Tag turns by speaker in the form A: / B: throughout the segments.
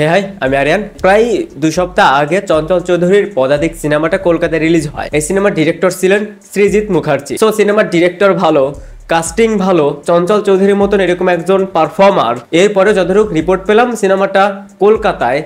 A: High আমি আরিয়ান। প্রায় 2 সপ্তাহ আগে চঞ্চল চৌধুরীর পদাতিক সিনেমাটা কলকাতায় রিলিজ হয়। এই সিনেমার ডিরেক্টর ছিলেন সৃজিত মুখার্জি। সো সিনেমার ডিরেক্টর ভালো, কাস্টিং ভালো, চঞ্চল চৌধুরীর মতন এরকম একজন পারফর্মার। এরপরে যতটুকু রিপোর্ট পেলাম সিনেমাটা কলকাতায়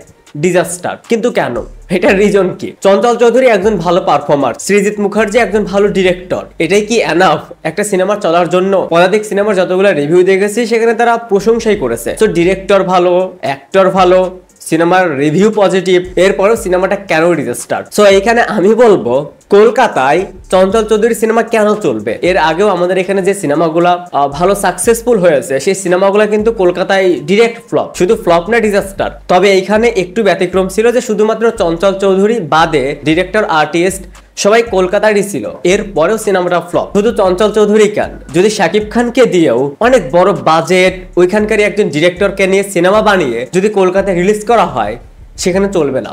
A: ডিজাস্টার। কিন্তু কেন? এটার রিজন কি? চঞ্চল চৌধুরী একজন ভালো পারফর্মার, সৃজিত মুখার্জি একজন ভালো ডিরেক্টর। এটাই কি এনাফ একটা সিনেমা চলার জন্য? পদাতিক সিনেমার যতগুলো রিভিউ দেখেছি সেখানে তারা প্রশংসাই করেছে। তো ডিরেক্টর ভালো, অ্যাক্টর ভালো, সিনেমার রিভিউ পজিটিভ, এরপরেও সিনেমাটা কেন ডিজাস্টার? সো এইখানে আমি বলবো কলকাতায় চঞ্চল চৌধুরীর সিনেমা কেন চলবে? এর আগেও আমাদের এখানে যে সিনেমাগুলা ভালো সাকসেসফুল হয়েছে সেই সিনেমাগুলা কিন্তু কলকাতায় ডিরেক্ট ফ্লপ, শুধু ফ্লপ না ডিজাস্টার। তবে এইখানে একটু ব্যতিক্রম ছিল যে শুধুমাত্র চঞ্চল চৌধুরী বাদে ডিরেক্টর, আর্টিস্ট সবাই কলকাতারই ছিল। এরপরেও সিনেমাটা ফ্লপ। শুধু চঞ্চল চৌধুরী কেন, যদি শাকিব খানকে দিয়েও অনেক বড় বাজেট ওইখানকারই একজন ডিরেক্টরকে নিয়ে সিনেমা বানিয়ে যদি কলকাতায় রিলিজ করা হয় সেখানে চলবে না,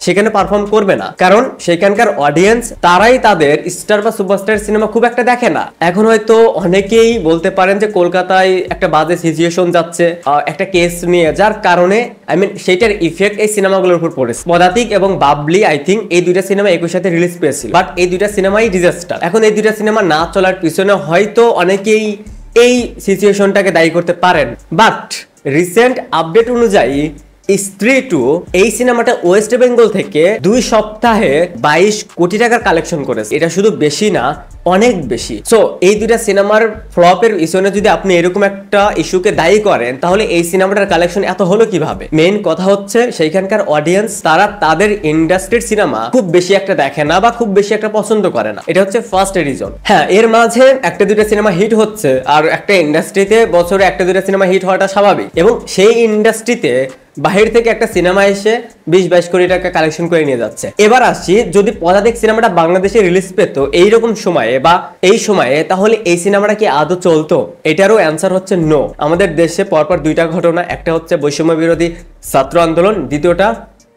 A: সেখানে পারফর্ম করবে না। কারণ সেখানকার অডিয়েন্স তারাই তাদের স্টার বা সুপারস্টার সিনেমা খুব একটা দেখে না। এখন হয়তো অনেকেই বলতে পারেন যে কলকাতায় একটা বাজে সিচুয়েশন যাচ্ছে একটা কেস নিয়ে, যার কারণে সেইটার ইফেক্ট এই সিনেমাগুলোর উপর পড়েছে। পদাতিক এবং বাবলি আই থিঙ্ক এই দুইটা সিনেমা একই সাথে রিলিজ পেয়েছিল, বাট এই দুইটা সিনেমাই ডিজাস্টার। এখন এই দুইটা সিনেমা না চলার পিছনে হয়তো অনেকেই এই সিচুয়েশনটাকে দায়ী করতে পারেন, বাট রিসেন্ট আপডেট অনুযায়ী স্ত্রী 2 এই সিনেমাটা ওয়েস্ট বেঙ্গল থেকে 2 সপ্তাহে 22 কোটি টাকার কালেকশন করেছে। এটা শুধু বেশি না, অনেক বেশি। সো এই দুইটা সিনেমার ফ্লপের পিছনে যদি আপনি এরকম একটা ইস্যুকে দায়ী করেন তাহলে এই সিনেমাটার কালেকশন এত হলো কিভাবে? মেইন কথা হচ্ছে সেইখানকার অডিয়েন্স তারা তাদের ইন্ডাস্ট্রির সিনেমা খুব বেশি একটা দেখে না বা খুব বেশি একটা পছন্দ করে না। এটা হচ্ছে ফার্স্ট রিজন। হ্যাঁ, এর মাঝে একটা দুইটা সিনেমা হিট হচ্ছে, আর একটা ইন্ডাস্ট্রিতে বছরে একটা দুইটা সিনেমা হিট হওয়াটা স্বাভাবিক। এবং সেই ইন্ডাস্ট্রিতে বাহির থেকে একটা সিনেমা এসে 20-22 কোটি টাকা কালেকশন করে নিয়ে যাচ্ছে। এবার আসি, যদি পদাতিক সিনেমাটা বাংলাদেশে রিলিজ পেত এইরকম সময়ে বা এই সময়ে, তাহলে এই সিনেমাটা কি আদৌ চলতো? এটারও অ্যান্সার হচ্ছে নো। আমাদের দেশে পরপর দুইটা ঘটনা, একটা হচ্ছে বৈষম্য বিরোধী ছাত্র আন্দোলন, দ্বিতীয়টা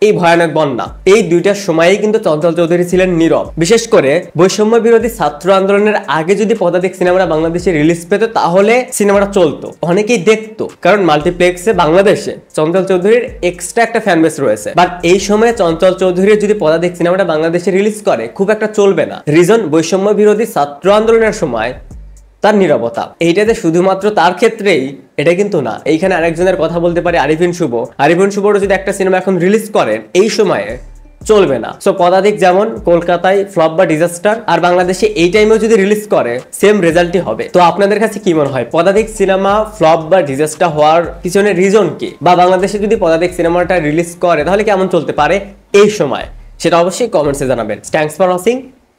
A: এই ভয়ানক বন্যা। এই দুইটার সময়েই কিন্তু চঞ্চল চৌধুরী ছিলেন নীরব। বিশেষ করে বৈষম্য বিরোধী ছাত্র আন্দোলনের আগে যদি পদাতিক সিনেমাটা বাংলাদেশে রিলিজ পেত তাহলে সিনেমাটা চলতো, অনেকেই দেখতো, কারণ মাল্টিপ্লেক্সে বাংলাদেশে চঞ্চল চৌধুরীর এক্সট্রা একটা ফ্যান বেস রয়েছে। বাট এই সময়ে চঞ্চল চৌধুরী যদি পদাতিক সিনেমাটা বাংলাদেশে রিলিজ করে খুব একটা চলবে না। রিজন বৈষম্য বিরোধী ছাত্র আন্দোলনের সময় তার নীরবতা। এইটাতে শুধুমাত্র তার ক্ষেত্রেই এটা কিন্তু না, এইখানে আরেকজনের কথা বলতে পারি, আরিফিন শুভ। আরিফিন শুভরও যদি একটা সিনেমা এখন রিলিজ করেন এই সময়ে চলবে না। সো পদাতিক যেমন কলকাতায় ফ্লপ বা ডিজাস্টার, আর বাংলাদেশে এই টাইমেও যদি রিলিজ করে সেম রেজাল্টই হবে। তো আপনাদের কাছে কি মনে হয় পদাতিক সিনেমা ফ্লপ বা ডিজাস্টার হওয়ার পিছনে রিজন কি? বা বাংলাদেশে যদি পদাতিক সিনেমাটা রিলিজ করে তাহলে কেমন চলতে পারে এই সময়? সেটা অবশ্যই কমেন্টসে জানাবেন। Thanks for watching,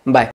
A: by.